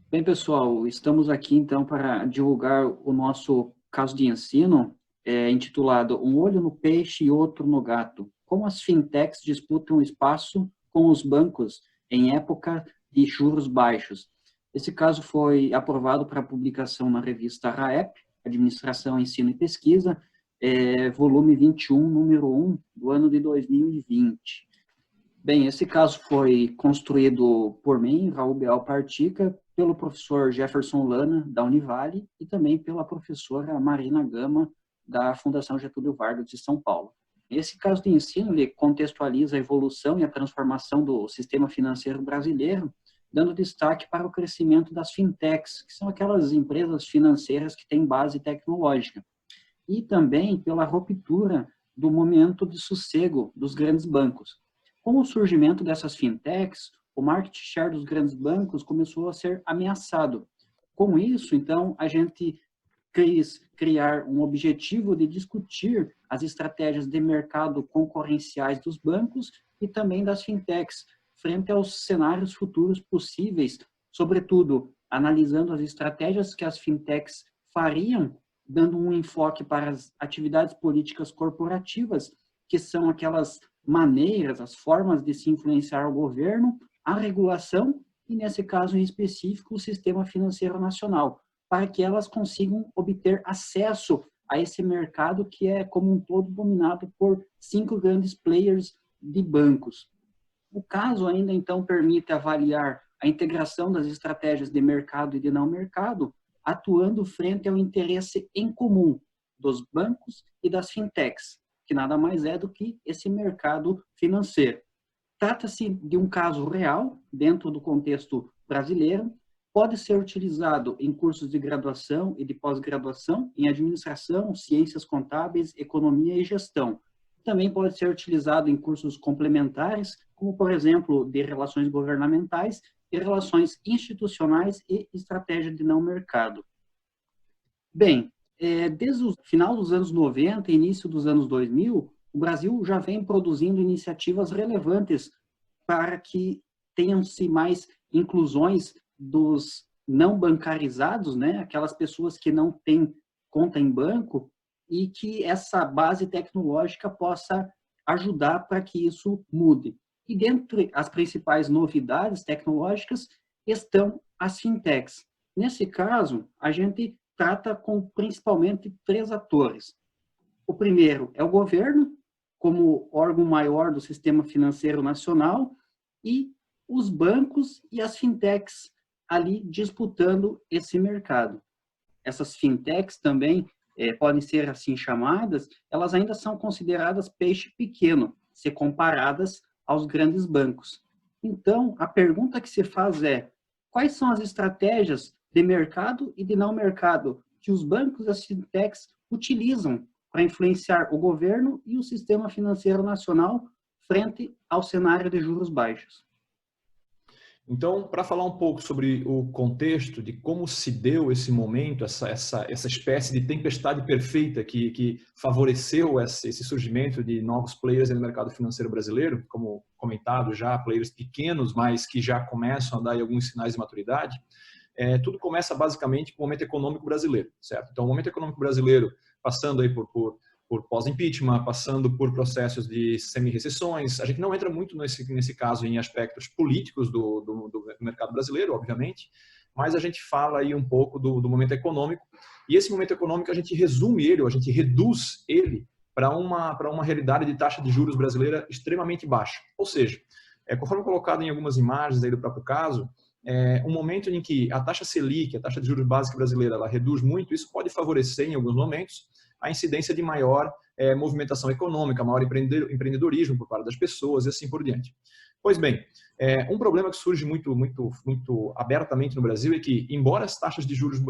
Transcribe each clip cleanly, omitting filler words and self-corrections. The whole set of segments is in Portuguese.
Bem, pessoal, estamos aqui então para divulgar o nosso caso de ensino, intitulado Um Olho no Peixe e Outro no Gato. Como as fintechs disputam espaço com os bancos em época de juros baixos. Esse caso foi aprovado para publicação na revista RAEP, Administração, Ensino e Pesquisa, volume 21, número 1, do ano de 2020. Bem, esse caso foi construído por mim, Raul Beal Partica, pelo professor Jefferson Lana, da Univale, e também pela professora Marina Gama, da Fundação Getúlio Vargas de São Paulo. Esse caso de ensino ele contextualiza a evolução e a transformação do sistema financeiro brasileiro, dando destaque para o crescimento das fintechs, que são aquelas empresas financeiras que têm base tecnológica, e também pela ruptura do momento de sossego dos grandes bancos. Com o surgimento dessas fintechs, o market share dos grandes bancos começou a ser ameaçado. Com isso, então, a gente quis criar um objetivo de discutir as estratégias de mercado concorrenciais dos bancos e também das fintechs, frente aos cenários futuros possíveis, sobretudo analisando as estratégias que as fintechs fariam, dando um enfoque para as atividades políticas corporativas, que são aquelas maneiras, as formas de se influenciar o governo, a regulação e, nesse caso em específico, o sistema financeiro nacional, para que elas consigam obter acesso a esse mercado que é, como um todo, dominado por 5 grandes players de bancos. O caso ainda, então, permite avaliar a integração das estratégias de mercado e de não mercado, atuando frente ao interesse em comum dos bancos e das fintechs, que nada mais é do que esse mercado financeiro. Trata-se de um caso real, dentro do contexto brasileiro, pode ser utilizado em cursos de graduação e de pós-graduação em administração, ciências contábeis, economia e gestão. Também pode ser utilizado em cursos complementares, como, por exemplo, de relações governamentais e relações institucionais e estratégia de não mercado. Bem, desde o final dos anos 90 e início dos anos 2000, o Brasil já vem produzindo iniciativas relevantes para que tenham-se mais inclusões dos não bancarizados, né? Aquelas pessoas que não têm conta em banco, e que essa base tecnológica possa ajudar para que isso mude. E dentre as principais novidades tecnológicas estão as fintechs. Nesse caso, a gente trata com principalmente 3 atores. O primeiro é o governo, como órgão maior do sistema financeiro nacional, e os bancos e as fintechs ali disputando esse mercado. Essas fintechs também podem ser assim chamadas, elas ainda são consideradas peixe pequeno, se comparadas aos grandes bancos. Então, a pergunta que se faz é: quais são as estratégias de mercado e de não mercado que os bancos e as fintechs utilizam para influenciar o governo e o sistema financeiro nacional frente ao cenário de juros baixos? Então, para falar um pouco sobre o contexto de como se deu esse momento, essa espécie de tempestade perfeita que favoreceu esse surgimento de novos players no mercado financeiro brasileiro, como comentado já, players pequenos, mas que já começam a dar alguns sinais de maturidade, tudo começa basicamente com o momento econômico brasileiro, certo? Então, o momento econômico brasileiro, passando aí por pós-impeachment, passando por processos de semi-recessões. A gente não entra muito nesse caso em aspectos políticos do mercado brasileiro, obviamente, mas a gente fala aí um pouco do momento econômico, e esse momento econômico a gente resume ele, ou a gente reduz ele para uma realidade de taxa de juros brasileira extremamente baixa. Ou seja, conforme colocado em algumas imagens aí do próprio caso, um momento em que a taxa Selic, a taxa de juros básica brasileira, ela reduz muito, isso pode favorecer em alguns momentos a incidência de maior movimentação econômica, maior empreendedorismo por parte das pessoas e assim por diante. Pois bem, um problema que surge muito abertamente no Brasil é que, embora as taxas de juros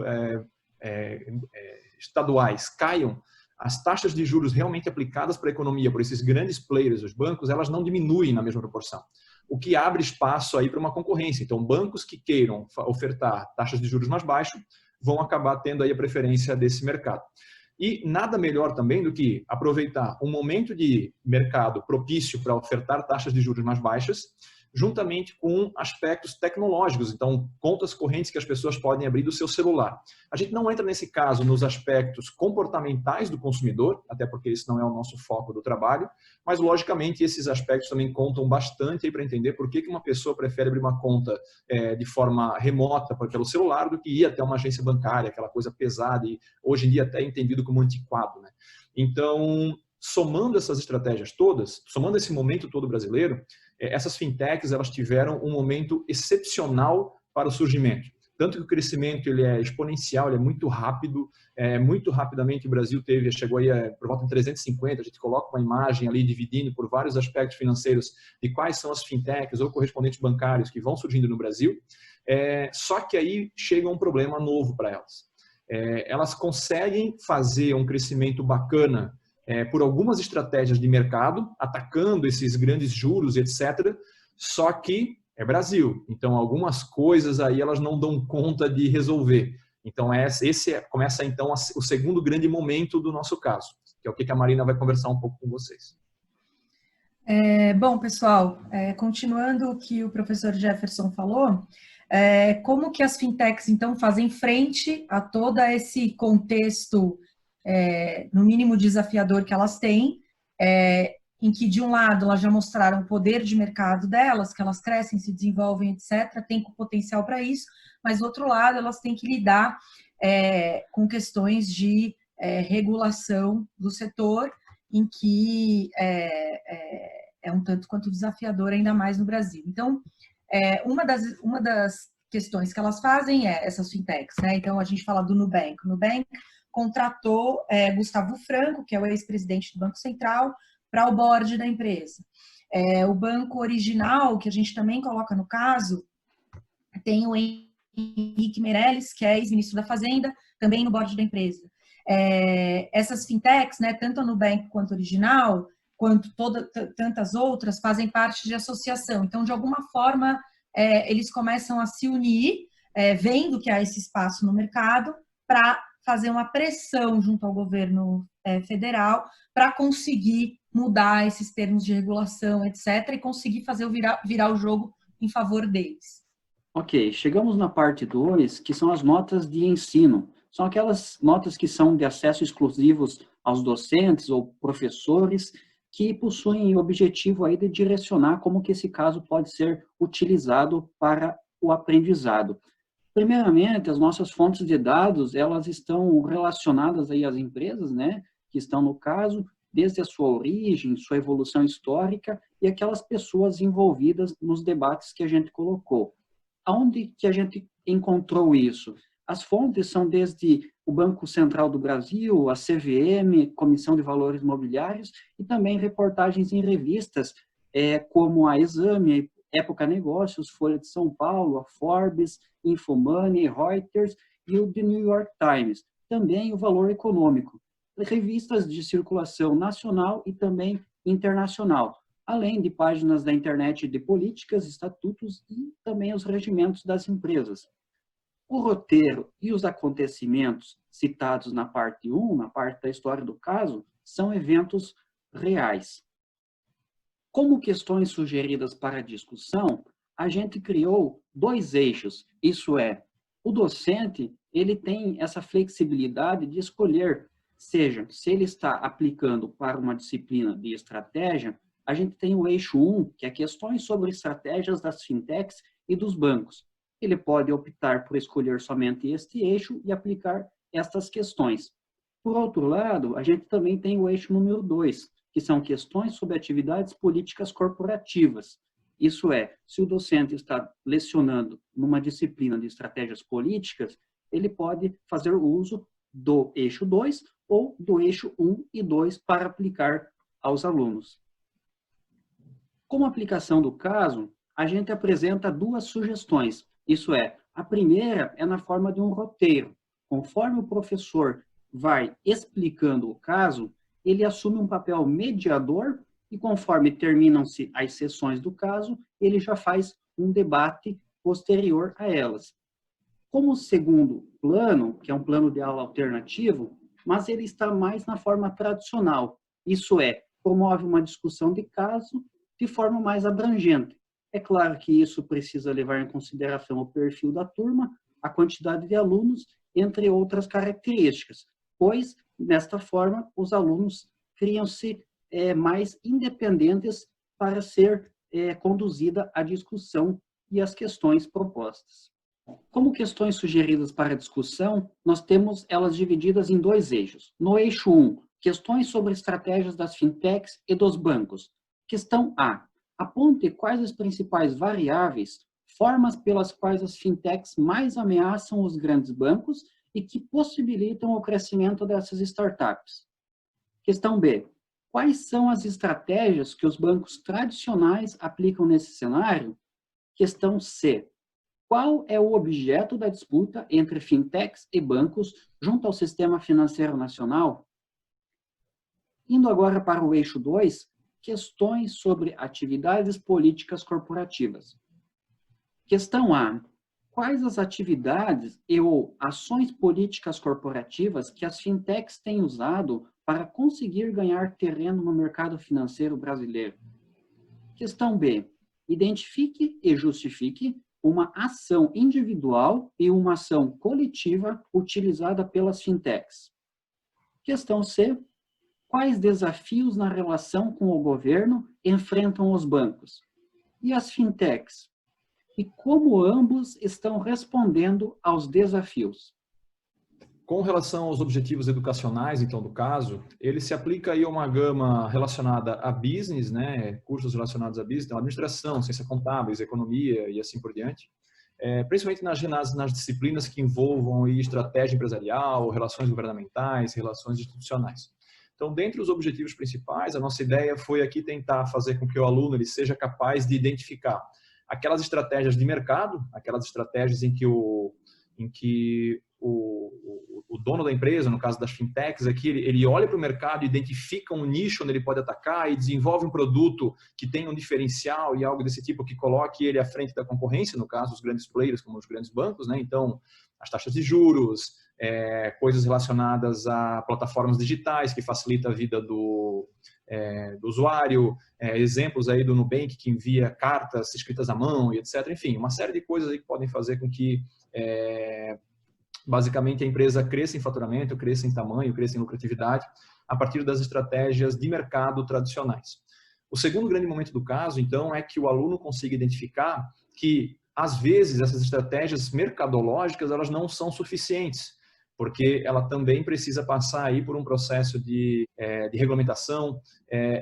estaduais caiam, as taxas de juros realmente aplicadas para a economia por esses grandes players, os bancos, elas não diminuem na mesma proporção, o que abre espaço aí para uma concorrência. Então, bancos que queiram ofertar taxas de juros mais baixas vão acabar tendo aí a preferência desse mercado. E nada melhor também do que aproveitar um momento de mercado propício para ofertar taxas de juros mais baixas, juntamente com aspectos tecnológicos, então contas correntes que as pessoas podem abrir do seu celular. A gente não entra nesse caso nos aspectos comportamentais do consumidor, até porque esse não é o nosso foco do trabalho, mas logicamente esses aspectos também contam bastante para entender por que uma pessoa prefere abrir uma conta de forma remota pelo celular do que ir até uma agência bancária, aquela coisa pesada e hoje em dia até entendido como antiquado, né? Então, somando essas estratégias todas, somando esse momento todo brasileiro, essas fintechs elas tiveram um momento excepcional para o surgimento. Tanto que o crescimento ele é exponencial, ele é muito rápido, muito rapidamente o Brasil chegou aí por volta de 350, a gente coloca uma imagem ali dividindo por vários aspectos financeiros de quais são as fintechs ou correspondentes bancários que vão surgindo no Brasil, só que aí chega um problema novo para elas. Elas conseguem fazer um crescimento bacana por algumas estratégias de mercado, atacando esses grandes juros, etc. Só que é Brasil, então algumas coisas aí elas não dão conta de resolver. Então começa então o segundo grande momento do nosso caso, que é o que a Marina vai conversar um pouco com vocês. Bom, pessoal, continuando o que o professor Jefferson falou, como que as fintechs, então, fazem frente a todo esse contexto, no mínimo desafiador que elas têm, em que, de um lado, elas já mostraram o poder de mercado delas, que elas crescem, se desenvolvem, etc., têm potencial para isso, mas, do outro lado, elas têm que lidar com questões de regulação do setor, em que é um tanto quanto desafiador, ainda mais no Brasil. Então, uma das questões que elas fazem essas fintechs, né? Então, a gente fala do Nubank. O Nubank contratou Gustavo Franco, que é o ex-presidente do Banco Central, para o board da empresa. O banco original, que a gente também coloca no caso, tem o Henrique Meirelles, que é ex-ministro da Fazenda, também no board da empresa. Essas fintechs, né, tanto a Nubank quanto a original, quanto tantas outras, fazem parte de associação. Então, de alguma forma, eles começam a se unir, vendo que há esse espaço no mercado, para fazer uma pressão junto ao governo federal para conseguir mudar esses termos de regulação, etc., e conseguir fazer virar o jogo em favor deles. Ok, chegamos na parte 2, que são as notas de ensino. São aquelas notas que são de acesso exclusivos aos docentes ou professores que possuem o objetivo aí de direcionar como que esse caso pode ser utilizado para o aprendizado. Primeiramente, as nossas fontes de dados, elas estão relacionadas aí às empresas, né, que estão no caso, desde a sua origem, sua evolução histórica e aquelas pessoas envolvidas nos debates que a gente colocou. Aonde que a gente encontrou isso? As fontes são desde o Banco Central do Brasil, a CVM, Comissão de Valores Mobiliários, e também reportagens em revistas, como a Exame, Época Negócios, Folha de São Paulo, a Forbes, Infomoney, Reuters e o The New York Times. Também o Valor Econômico. Revistas de circulação nacional e também internacional, além de páginas da internet de políticas, estatutos e também os regimentos das empresas. O roteiro e os acontecimentos citados na parte 1, na parte da história do caso, são eventos reais. Como questões sugeridas para a discussão, a gente criou 2 eixos, isso é, o docente ele tem essa flexibilidade de escolher, seja, se ele está aplicando para uma disciplina de estratégia, a gente tem o eixo 1, que é questões sobre estratégias das fintechs e dos bancos. Ele pode optar por escolher somente este eixo e aplicar estas questões. Por outro lado, a gente também tem o eixo número 2, que são questões sobre atividades políticas corporativas. Isso é, se o docente está lecionando numa disciplina de estratégias políticas, ele pode fazer uso do eixo 2 ou do eixo 1 e 2 para aplicar aos alunos. Como aplicação do caso, a gente apresenta 2 sugestões. Isso é, a primeira é na forma de um roteiro. Conforme o professor vai explicando o caso, ele assume um papel mediador e conforme terminam-se as sessões do caso, ele já faz um debate posterior a elas. Como segundo plano, que é um plano de aula alternativo, mas ele está mais na forma tradicional. Isso é, promove uma discussão de caso de forma mais abrangente. É claro que isso precisa levar em consideração o perfil da turma, a quantidade de alunos, entre outras características, pois, desta forma, os alunos criam-se mais independentes para ser conduzida a discussão e as questões propostas. Como questões sugeridas para a discussão, nós temos elas divididas em 2 eixos. No eixo 1, questões sobre estratégias das fintechs e dos bancos. Questão A. Aponte quais as principais variáveis, formas pelas quais as fintechs mais ameaçam os grandes bancos e que possibilitam o crescimento dessas startups. Questão B. Quais são as estratégias que os bancos tradicionais aplicam nesse cenário? Questão C. Qual é o objeto da disputa entre fintechs e bancos junto ao sistema financeiro nacional? Indo agora para o eixo 2, questões sobre atividades políticas corporativas. Questão A. Quais as atividades ou ações políticas corporativas que as fintechs têm usado para conseguir ganhar terreno no mercado financeiro brasileiro? Questão B. Identifique e justifique uma ação individual e uma ação coletiva utilizada pelas fintechs. Questão C. Quais desafios na relação com o governo enfrentam os bancos e as fintechs? E como ambos estão respondendo aos desafios? Com relação aos objetivos educacionais, então, do caso, ele se aplica aí a uma gama relacionada a business, né, cursos relacionados a business, então, administração, ciência contábeis, economia e assim por diante, principalmente nas disciplinas que envolvam aí estratégia empresarial, relações governamentais, relações institucionais. Então, dentre os objetivos principais, a nossa ideia foi aqui tentar fazer com que o aluno ele seja capaz de identificar aquelas estratégias de mercado, aquelas estratégias em que o dono da empresa, no caso das fintechs, aqui, ele olha para o mercado, identifica um nicho onde ele pode atacar e desenvolve um produto que tenha um diferencial e algo desse tipo que coloque ele à frente da concorrência, no caso, os grandes players, como os grandes bancos, né? Então, as taxas de juros, coisas relacionadas a plataformas digitais que facilita a vida do usuário, exemplos aí do Nubank que envia cartas escritas à mão e etc. Enfim, uma série de coisas aí que podem fazer com que basicamente a empresa cresça em faturamento, cresça em tamanho, cresça em lucratividade a partir das estratégias de mercado tradicionais. O segundo grande momento do caso, então, é que o aluno consiga identificar que, às vezes, essas estratégias mercadológicas elas não são suficientes, porque ela também precisa passar aí por um processo de regulamentação.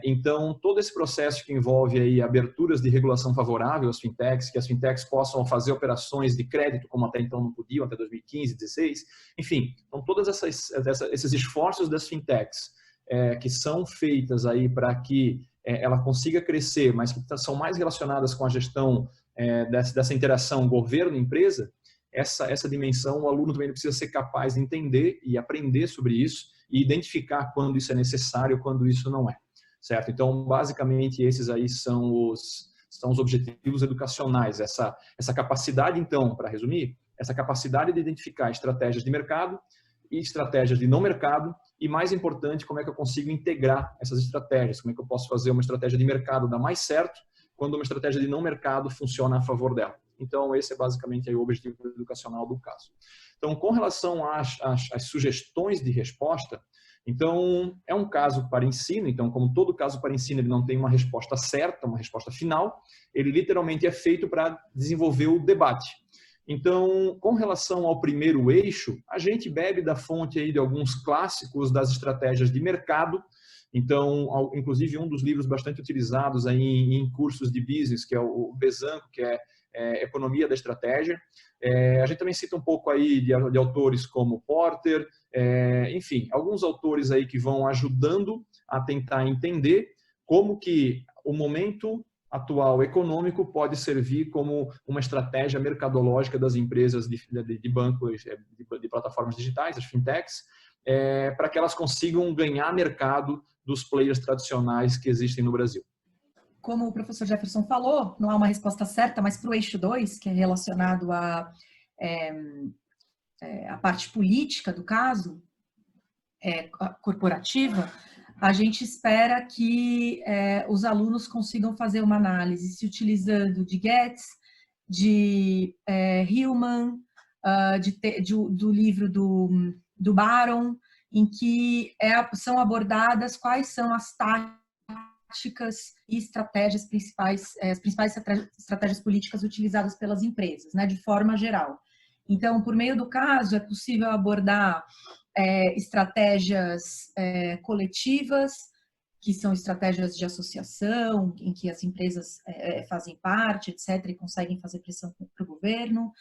Então, todo esse processo que envolve aí aberturas de regulação favorável às fintechs, que as fintechs possam fazer operações de crédito, como até então não podiam, até 2015, 2016. Enfim, então, todos esses esforços das fintechs que são feitas aí para que ela consiga crescer, mas que são mais relacionadas com a gestão dessa interação governo-empresa, essa dimensão, o aluno também precisa ser capaz de entender e aprender sobre isso e identificar quando isso é necessário, quando isso não é, certo? Então, basicamente, esses aí são os objetivos educacionais, essa capacidade, então, para resumir, essa capacidade de identificar estratégias de mercado e estratégias de não mercado e, mais importante, como é que eu consigo integrar essas estratégias, como é que eu posso fazer uma estratégia de mercado dar mais certo quando uma estratégia de não mercado funciona a favor dela. Então, esse é basicamente aí o objetivo educacional do caso. Então, com relação às sugestões de resposta, então, é um caso para ensino. Então, como todo caso para ensino, ele não tem uma resposta certa, uma resposta final, ele literalmente é feito para desenvolver o debate. Então, com relação ao primeiro eixo, a gente bebe da fonte aí de alguns clássicos das estratégias de mercado. Então, inclusive, um dos livros bastante utilizados aí em cursos de business, que é o Bezanco, que é Economia da Estratégia. A gente também cita um pouco aí de autores como Porter, enfim, alguns autores aí que vão ajudando a tentar entender como que o momento atual econômico pode servir como uma estratégia mercadológica das empresas de bancos, de plataformas digitais, as fintechs, para que elas consigam ganhar mercado dos players tradicionais que existem no Brasil. Como o professor Jefferson falou, não há uma resposta certa, mas para o eixo 2, que é relacionado à parte política do caso, corporativa, a gente espera que os alunos consigam fazer uma análise se utilizando de Getz, de Hillman, do livro do Baron, em que são abordadas quais são as táticas e estratégias principais, as principais estratégias políticas utilizadas pelas empresas, né, de forma geral. Então, por meio do caso, é possível abordar estratégias coletivas, que são estratégias de associação, em que as empresas fazem parte, etc., e conseguem fazer pressão para o governo.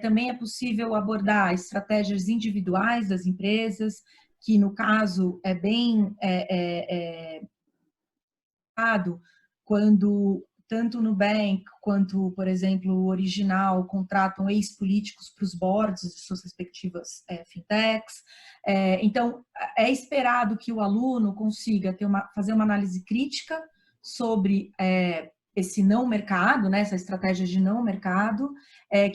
Também é possível abordar estratégias individuais das empresas, que, no caso, é bem quando tanto o Nubank quanto, por exemplo, o Original contratam ex-políticos para os boards de suas respectivas fintechs. Então, é esperado que o aluno consiga fazer uma análise crítica sobre esse não mercado, né, essa estratégia de não mercado,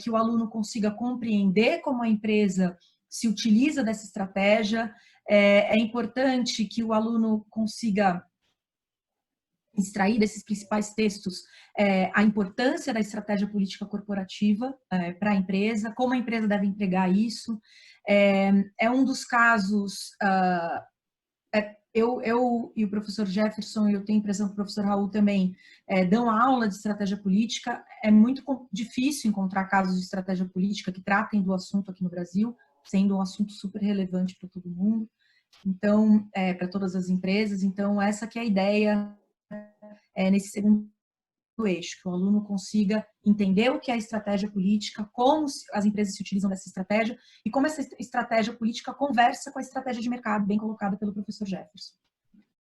que o aluno consiga compreender como a empresa se utiliza dessa estratégia. É importante que o aluno consiga extrair desses principais textos a importância da estratégia política corporativa para a empresa, como a empresa deve empregar isso. É um dos casos, eu e o professor Jefferson, e eu tenho a impressão que o professor Raul também, dão aula de estratégia política. É muito difícil encontrar casos de estratégia política que tratem do assunto aqui no Brasil, sendo um assunto super relevante para todo mundo, então, para todas as empresas. Então, essa que é a ideia nesse segundo eixo, que o aluno consiga entender o que é a estratégia política, como as empresas se utilizam dessa estratégia e como essa estratégia política conversa com a estratégia de mercado, bem colocada pelo professor Jefferson.